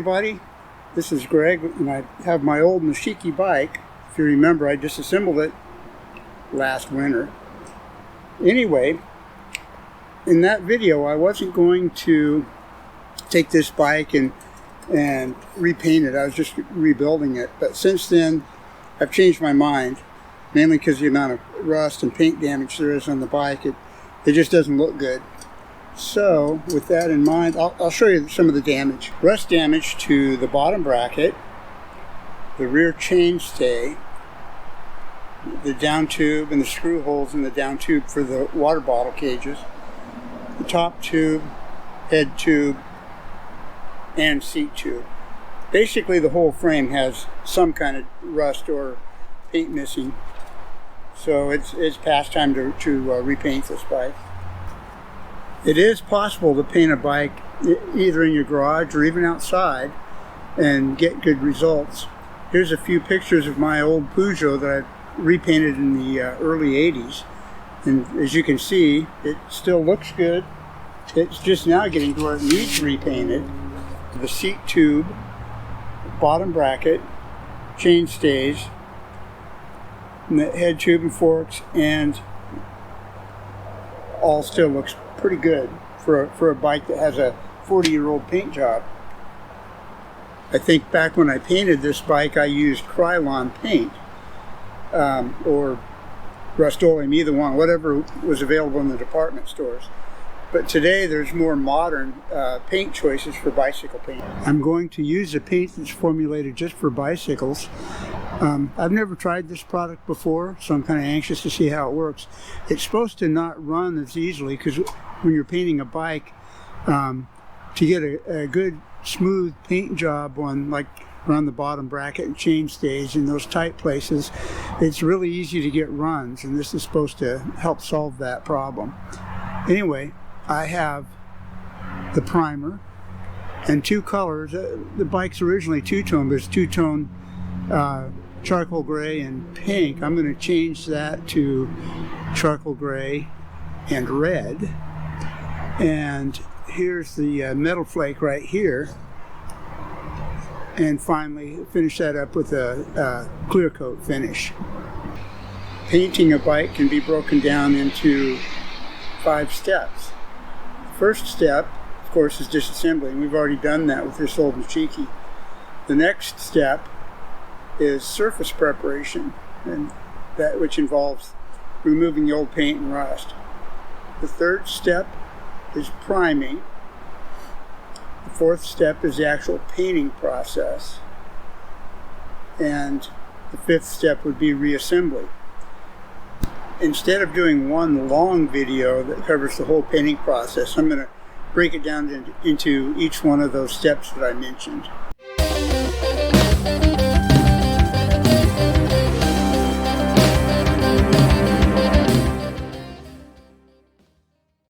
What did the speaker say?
everybody, this is Greg, and I have my old Nishiki bike. If you remember, I disassembled it last winter. Anyway, in that video I wasn't going to take this bike and repaint it. I was just rebuilding it, but since then I've changed my mind, mainly because the amount of rust and paint damage there is on the bike. It just doesn't look good. So with that in mind, I'll show you some of the damage. Rust damage to the bottom bracket, the rear chainstay, the down tube and the screw holes in the down tube for the water bottle cages, the top tube, head tube, and seat tube. Basically the whole frame has some kind of rust or paint missing. So it's past time to repaint this bike. It is possible to paint a bike either in your garage or even outside and get good results. Here's a few pictures of my old Peugeot that I repainted in the early 80s. And as you can see, it still looks good. It's just now getting to where it needs repainted. The seat tube, bottom bracket, chain stays, and the head tube and forks, and all still looks pretty good for a bike that has a 40-year-old paint job. I think back when I painted this bike I used Krylon paint or Rust-Oleum, either one, whatever was available in the department stores. But today there's more modern paint choices for bicycle paint. I'm going to use a paint that's formulated just for bicycles. I've never tried this product before, so I'm kind of anxious to see how it works. It's supposed to not run as easily because when you're painting a bike, to get a good smooth paint job on like around the bottom bracket and chain stays in those tight places, it's really easy to get runs, and this is supposed to help solve that problem. Anyway, I have the primer and two colors. The bike's originally two-tone, but it's two-tone charcoal gray and pink. I'm going to change that to charcoal gray and red. And here's the metal flake right here. And finally finish that up with a clear coat finish. Painting a bike can be broken down into 5 steps. First step, of course, is disassembling. We've already done that with this old Nishiki. The next step is surface preparation, and that which involves removing the old paint and rust. The third step is priming. The fourth step is the actual painting process. And the fifth step would be reassembly. Instead of doing one long video that covers the whole painting process, I'm going to break it down into each one of those steps that I mentioned.